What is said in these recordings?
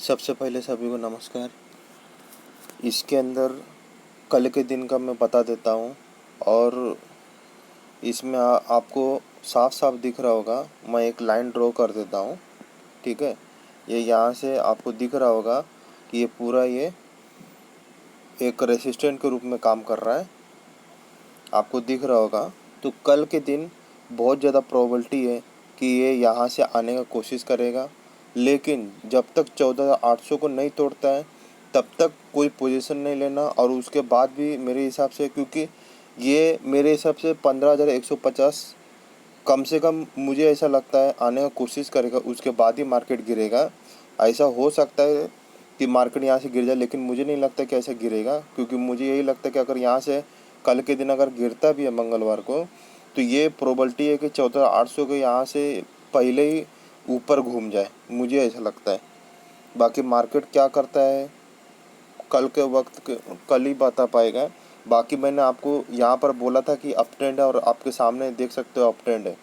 सबसे पहले सभी को नमस्कार। इसके अंदर कल के दिन का मैं बता देता हूँ और इसमें आपको साफ साफ दिख रहा होगा। मैं एक लाइन ड्रॉ कर देता हूँ, ठीक है। ये यहाँ से आपको दिख रहा होगा कि ये पूरा ये एक रेसिस्टेंट के रूप में काम कर रहा है, आपको दिख रहा होगा। तो कल के दिन बहुत ज़्यादा प्रोबेबिलिटी है कि ये यहाँ से आने का कोशिश करेगा, लेकिन जब तक 14,800 को नहीं तोड़ता है तब तक कोई पोजीशन नहीं लेना। और उसके बाद भी मेरे हिसाब से, क्योंकि ये मेरे हिसाब से 15,150 कम से कम मुझे ऐसा लगता है आने का कोशिश करेगा, उसके बाद ही मार्केट गिरेगा। ऐसा हो सकता है कि मार्केट यहाँ से गिर जाए, लेकिन मुझे नहीं लगता कि ऐसा गिरेगा, क्योंकि मुझे यही लगता है कि अगर यहाँ से कल के दिन अगर गिरता भी है मंगलवार को, तो ये प्रोबेबिलिटी है कि 14,800 के यहाँ से पहले ही ऊपर घूम जाए, मुझे ऐसा लगता है। बाकी मार्केट क्या करता है कल के वक्त कल ही बता पाएगा। बाकी मैंने आपको यहाँ पर बोला था कि अप ट्रेंड है, और आपके सामने देख सकते हो अप ट्रेंड है।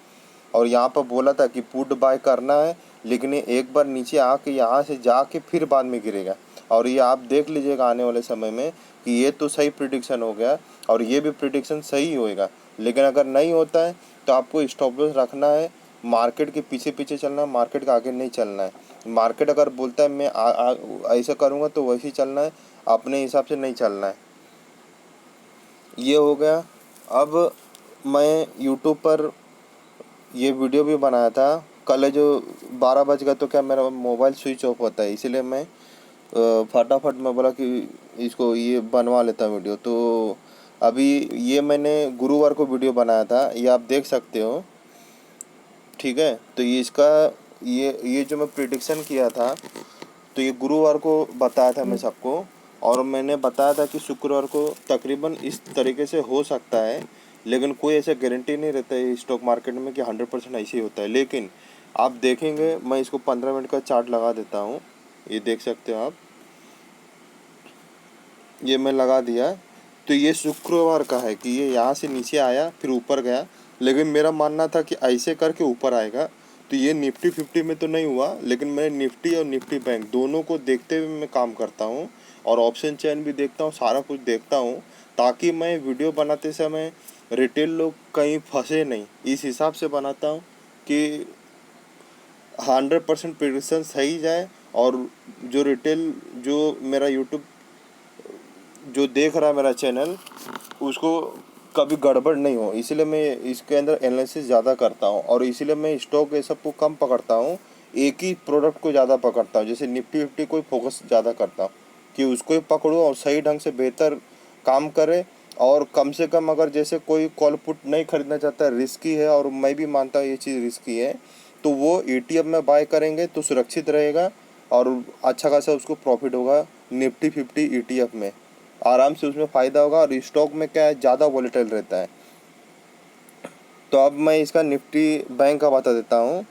और यहाँ पर बोला था कि पुट बाय करना है, लेकिन ये एक बार नीचे आके यहाँ से जाके फिर बाद में गिरेगा। और ये आप देख लीजिएगा आने वाले समय में कि ये तो सही प्रिडिक्शन हो गया, और ये भी प्रिडिक्शन सही होएगा। लेकिन अगर नहीं होता है तो आपको स्टॉप लॉस रखना है, मार्केट के पीछे पीछे चलना है, मार्केट के आगे नहीं चलना है। मार्केट अगर बोलता है मैं ऐसा करूँगा तो वैसे ही चलना है, अपने हिसाब से नहीं चलना है। ये हो गया। अब मैं यूट्यूब पर ये वीडियो भी बनाया था कल, जो 12 बज गया तो क्या मेरा मोबाइल स्विच ऑफ होता है, इसीलिए मैं फटाफट मैं बोला कि इसको ये बनवा लेता वीडियो। तो अभी ये मैंने गुरुवार को वीडियो बनाया था, ये आप देख सकते हो, ठीक है। तो ये इसका ये जो मैं प्रिडिक्शन किया था, तो ये गुरुवार को बताया था मैं सबको। और मैंने बताया था कि शुक्रवार को तकरीबन इस तरीके से हो सकता है, लेकिन कोई ऐसा गारंटी नहीं रहता है स्टॉक मार्केट में कि 100% ऐसे ही होता है। लेकिन आप देखेंगे, मैं इसको 15 मिनट का चार्ट लगा देता हूँ, ये देख सकते हो आप, ये मैं लगा दिया। तो ये शुक्रवार का है कि ये यहाँ से नीचे आया फिर ऊपर गया, लेकिन मेरा मानना था कि ऐसे करके ऊपर आएगा। तो ये निफ्टी 50 में तो नहीं हुआ, लेकिन मैं निफ्टी और निफ्टी बैंक दोनों को देखते हुए मैं काम करता हूँ, और ऑप्शन चेन भी देखता हूँ, सारा कुछ देखता हूँ, ताकि मैं वीडियो बनाते समय रिटेल लोग कहीं फंसे नहीं, इस हिसाब से बनाता हूँ कि 100% प्रिडिक्शन सही जाए। और जो रिटेल जो मेरा यूट्यूब जो देख रहा है मेरा चैनल, उसको कभी गड़बड़ नहीं हो, इसलिए मैं इसके अंदर एनालिसिस ज़्यादा करता हूँ। और इसीलिए मैं स्टॉक ये सब को कम पकड़ता हूँ, एक ही प्रोडक्ट को ज़्यादा पकड़ता हूँ। जैसे निफ्टी 50 को फोकस ज़्यादा करता हूँ कि उसको ही पकड़ूँ और सही ढंग से बेहतर काम करे। और कम से कम अगर जैसे कोई कॉल पुट नहीं खरीदना चाहता, रिस्की है, और मैं भी मानता हूँ ये चीज़ रिस्की है, तो वो ETF में बाय करेंगे तो सुरक्षित रहेगा, और अच्छा खासा उसको प्रॉफिट होगा। निफ्टी 50 ETF में आराम से उसमें फ़ायदा होगा। और स्टॉक में क्या है, ज़्यादा वॉलेटाइल रहता है। तो अब मैं इसका निफ्टी बैंक का बता देता हूँ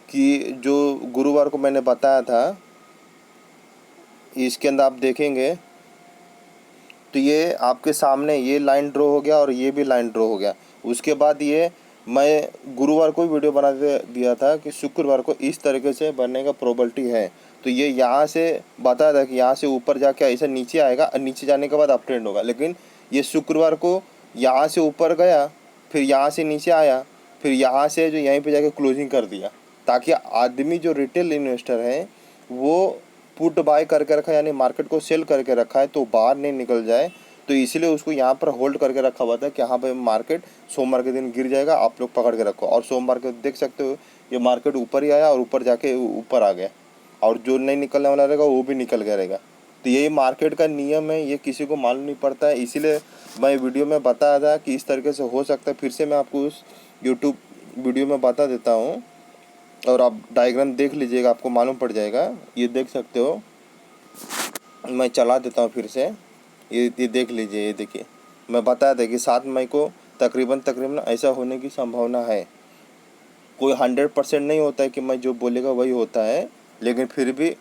कि जो गुरुवार को मैंने बताया था, इसके अंदर आप देखेंगे तो ये आपके सामने ये लाइन ड्रॉ हो गया और ये भी लाइन ड्रॉ हो गया। उसके बाद ये मैं गुरुवार को वीडियो बना दिया था कि शुक्रवार को इस तरीके से बनने का प्रोबेबिलिटी है। तो ये यहाँ से बताया था कि यहाँ से ऊपर जाके ऐसा नीचे आएगा, और नीचे जाने के बाद अप ट्रेंड होगा। लेकिन ये शुक्रवार को यहाँ से ऊपर गया, फिर यहाँ से नीचे आया, फिर यहाँ से जो यहीं पे जाके क्लोजिंग कर दिया, ताकि आदमी जो रिटेल इन्वेस्टर है वो पुट बाय करके रखा, यानी मार्केट को सेल करके रखा है, तो बाहर नहीं निकल जाए। तो इसलिए उसको यहाँ पर होल्ड करके रखा हुआ था कि हाँ भाई मार्केट सोमवार के दिन गिर जाएगा, आप लोग पकड़ के रखो। और सोमवार के देख सकते हो ये मार्केट ऊपर ही आया और ऊपर जाके ऊपर आ गया, और जो नहीं निकलने वाला रहेगा वो भी निकल गया रहेगा। तो यही मार्केट का नियम है, ये किसी को मालूम नहीं पड़ता है। इसीलिए मैं वीडियो में बताया था कि इस तरीके से हो सकता है। फिर से मैं आपको उस यूट्यूब वीडियो में बता देता हूँ, और आप डायग्राम देख लीजिएगा, आपको मालूम पड़ जाएगा। ये देख सकते हो, मैं चला देता हूँ फिर से, ये देख लीजिए। ये देखिए, मैं बताया था कि 7 मई को तकरीबन ऐसा होने की संभावना है। कोई 100% नहीं होता है कि मैं जो बोलेगा वही होता है, लेकिन फिर भी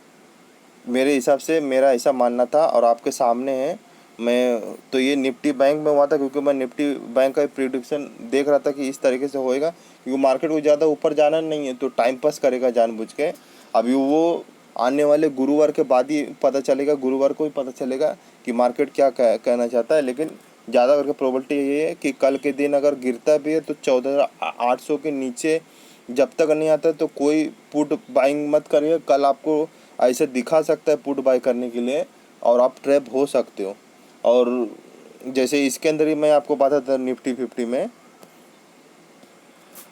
मेरे हिसाब से मेरा ऐसा मानना था, और आपके सामने है। मैं तो ये निफ्टी बैंक में हुआ था, क्योंकि मैं निफ्टी बैंक का प्रिडिक्शन देख रहा था कि इस तरीके से होएगा, क्योंकि मार्केट को ज़्यादा ऊपर जाना नहीं है, तो टाइम पास करेगा जानबूझ के। अभी वो आने वाले गुरुवार के बाद ही पता चलेगा, गुरुवार को ही पता चलेगा कि मार्केट क्या कहना चाहता है। लेकिन ज़्यादा करके प्रोबेबिलिटी ये है कि कल के दिन अगर गिरता भी है तो 14,800 के नीचे जब तक नहीं आता तो कोई पुट बाइंग मत करिए। कल आपको ऐसे दिखा सकता है पुट बाय करने के लिए और आप ट्रैप हो सकते हो। और जैसे इसके अंदर ही मैं आपको बताता था निफ्टी 50 में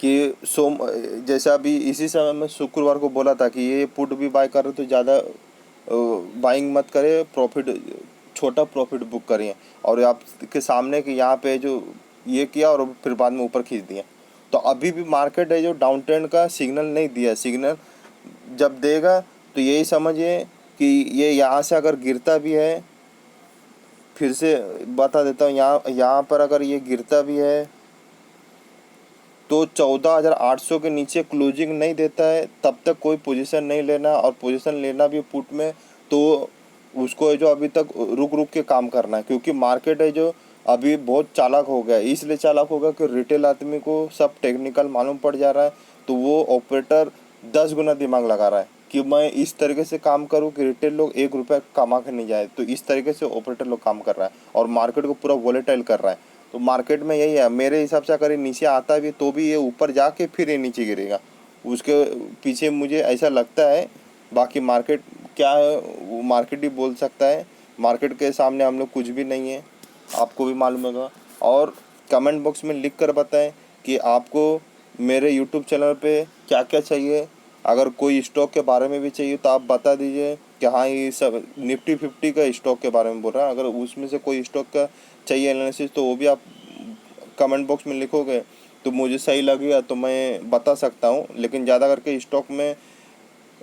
कि जैसे अभी इसी समय मैं शुक्रवार को बोला था कि ये पुट भी बाय कर रहे तो ज़्यादा बाइंग मत करें, प्रॉफिट छोटा प्रॉफिट बुक करिए। और आपके सामने कि यहाँ पे जो ये किया और फिर बाद में ऊपर खींच दिया। तो अभी भी मार्केट है जो डाउन ट्रेंड का सिग्नल नहीं दिया, सिग्नल जब देगा तो यही समझिए कि ये यहाँ से अगर गिरता भी है, फिर से बता देता हूँ, यहाँ पर अगर ये गिरता भी है तो 14,800 के नीचे क्लोजिंग नहीं देता है तब तक कोई पोजीशन नहीं लेना। और पोजीशन लेना भी पुट में तो उसको है जो अभी तक रुक रुक के काम करना है, क्योंकि मार्केट है जो अभी बहुत चालाक हो गया है। इसलिए चालाक हो गया कि रिटेल आदमी को सब टेक्निकल मालूम पड़ जा रहा है, तो वो ऑपरेटर 10 गुना दिमाग लगा रहा है कि मैं इस तरीके से काम करूं कि रिटेल लोग 1 रुपया कमा के नहीं जाए। तो इस तरीके से ऑपरेटर लोग काम कर रहा है और मार्केट को पूरा वोलेटाइल कर रहा है। तो मार्केट में यही है मेरे हिसाब से, अगर ये नीचे आता भी तो भी ये ऊपर जाके फिर ये नीचे गिरेगा, उसके पीछे मुझे ऐसा लगता है। बाकी मार्केट क्या है वो मार्केट ही बोल सकता है, मार्केट के सामने हम लोग कुछ भी नहीं है, आपको भी मालूम होगा। और कमेंट बॉक्स में लिख कर बताएं कि आपको मेरे यूट्यूब चैनल पे क्या क्या चाहिए। अगर कोई स्टॉक के बारे में भी चाहिए तो आप बता दीजिए कि हाँ ये सब निफ्टी 50 का स्टॉक के बारे में बोल रहा है। अगर उसमें से कोई स्टॉक का चाहिए एनालिसिस तो वो भी आप कमेंट बॉक्स में लिखोगे तो मुझे सही लगेगा तो मैं बता सकता हूँ। लेकिन ज़्यादा करके स्टॉक में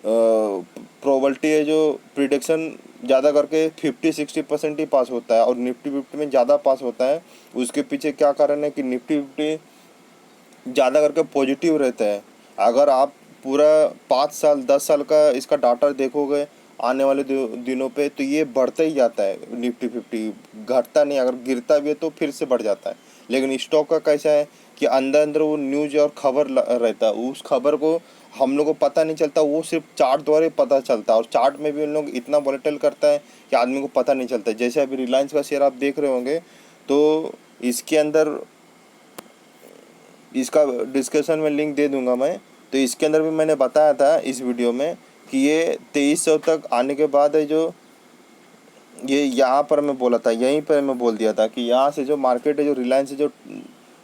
प्रोबेबिलिटी है जो प्रिडिक्शन ज़्यादा करके 50-60% ही पास होता है और निफ्टी 50 में ज़्यादा पास होता है। उसके पीछे क्या कारण है कि निफ्टी 50 ज़्यादा करके पॉजिटिव रहता है। अगर आप पूरा 5 साल 10 साल का इसका डाटा देखोगे आने वाले दिनों पे तो ये बढ़ता ही जाता है। निफ्टी 50 घटता नहीं, अगर गिरता भी है तो फिर से बढ़ जाता है। लेकिन स्टॉक का कैसा है कि अंदर अंदर वो न्यूज और खबर रहता है, उस खबर को हम लोग को पता नहीं चलता, वो सिर्फ चार्ट द्वारा ही पता चलता है। और चार्ट में भी उन लोग इतना वोलेटाइल करता है कि आदमी को पता नहीं चलता। जैसे अभी रिलायंस का शेयर आप देख रहे होंगे तो इसके अंदर इसका डिस्कशन में लिंक दे दूंगा मैं। तो इसके अंदर भी मैंने बताया था इस वीडियो में कि ये 2300 तक आने के बाद है जो ये यहाँ पर मैं बोला था, यहीं पर मैं बोल दिया था कि यहाँ से जो मार्केट है जो रिलायंस है जो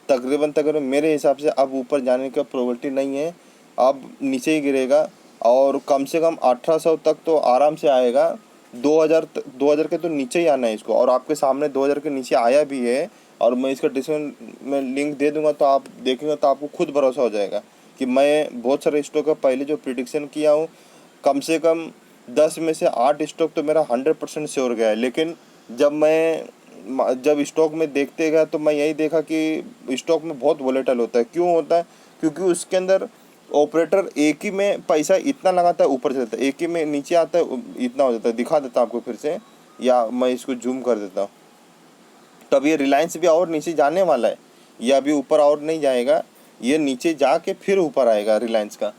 तकरीबन मेरे हिसाब से अब ऊपर जाने का प्रोबेबिलिटी नहीं है, अब नीचे ही गिरेगा। और कम से कम 1800 तक तो आराम से आएगा। 2000 के तो नीचे ही आना है इसको, और आपके सामने 2000 के नीचे आया भी है। और मैं इसका डिस्क्रिप्शन में लिंक दे दूंगा तो आप देखेंगे तो आपको खुद भरोसा हो जाएगा कि मैं बहुत सारे स्टॉक का पहले जो प्रिडिक्शन किया हूँ कम से कम 10 में से 8 स्टॉक तो मेरा 100% श्योर गया है। लेकिन जब स्टॉक में देखते गया तो मैं यही देखा कि स्टॉक में बहुत वोलेटाइल होता है। क्यों होता है? क्योंकि उसके अंदर ऑपरेटर एक ही में पैसा इतना लगाता है ऊपर चलता है, एक ही में नीचे आता है इतना हो जाता है। दिखा देता हूँ आपको फिर से, या मैं इसको जूम कर देता हूँ। तब ये रिलायंस भी और नीचे जाने वाला है, ये अभी ऊपर और नहीं जाएगा, ये नीचे जाके फिर ऊपर आएगा रिलायंस का।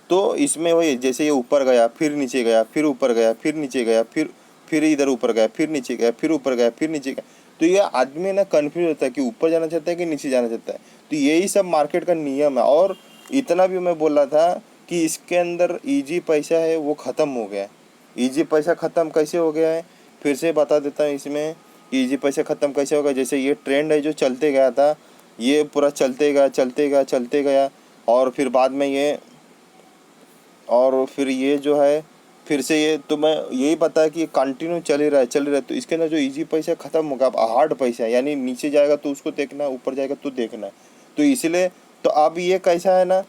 तो इसमें वही जैसे ये ऊपर गया फिर नीचे गया फिर ऊपर गया फिर नीचे गया फिर इधर ऊपर गया फिर नीचे गया फिर ऊपर गया फिर नीचे गया, तो ये आदमी ना कन्फ्यूज होता है कि ऊपर जाना चाहता है कि नीचे जाना चाहता है। तो यही सब मार्केट का नियम है। और इतना भी मैं बोल रहा था कि इसके अंदर इजी पैसा है वो ख़त्म हो गया है। इजी पैसा ख़त्म कैसे हो गया है फिर से बता देता हूँ इसमें। इजी पैसा ख़त्म कैसे होगा, जैसे ये ट्रेंड है जो चलते गया था, ये पूरा चलते गया चलते गया चलते गया और फिर बाद में ये और फिर ये जो है फिर से ये, तो मैं यही पता है कि ये कंटिन्यू चल ही रहा है। तो इसके अंदर जो इजी पैसा ख़त्म होगा, अब हार्ड पैसा है, यानी नीचे जाएगा तो उसको देखना है, ऊपर जाएगा तो देखना है। तो इसलिए तो अब ये कैसा है ना,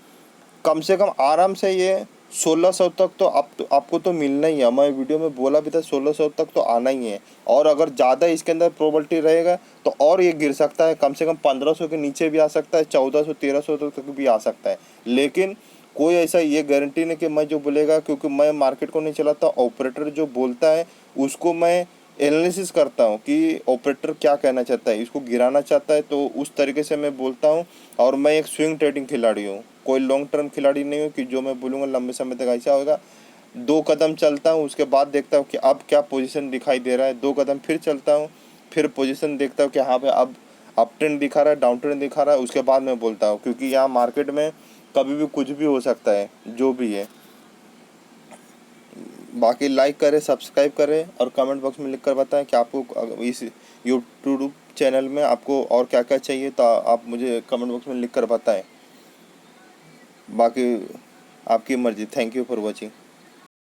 कम से कम आराम से ये 1600 तक तो आपको तो मिलना ही है। मैं वीडियो में बोला भी था 1600 तक तो आना ही है। और अगर ज़्यादा इसके अंदर प्रोबेबिलिटी रहेगा तो और ये गिर सकता है, कम से कम 1500 के नीचे भी आ सकता है, 1400-1300 तक भी आ सकता है। लेकिन कोई ऐसा ये गारंटी नहीं कि मैं जो बोलेगा, क्योंकि मैं मार्केट को नहीं चलाता, ऑपरेटर जो बोलता है उसको मैं एनालिसिस करता हूँ कि ऑपरेटर क्या कहना चाहता है, इसको गिराना चाहता है तो उस तरीके से मैं बोलता हूँ। और मैं एक स्विंग ट्रेडिंग खिलाड़ी हूँ, कोई लॉन्ग टर्म खिलाड़ी नहीं हूँ कि जो मैं बोलूँगा लंबे समय तक ऐसा होगा। 2 कदम चलता हूँ, उसके बाद देखता हूँ कि अब क्या पोजीशन दिखाई दे रहा है। 2 कदम फिर चलता हूँ, फिर पोजीशन देखता हूँ कि हाँ भाई अब अप ट्रेंड दिखा रहा है, डाउन ट्रेंड दिखा रहा है, उसके बाद मैं बोलता हूँ। क्योंकि यहाँ मार्केट में कभी भी कुछ भी हो सकता है, जो भी है। बाकी लाइक करें, सब्सक्राइब करें और कमेंट बॉक्स में लिख कर बताएं कि आपको इस यूट्यूब चैनल में आपको और क्या क्या चाहिए, तो आप मुझे कमेंट बॉक्स में लिख कर बताएं। बाकी आपकी मर्ज़ी। Thank you for watching.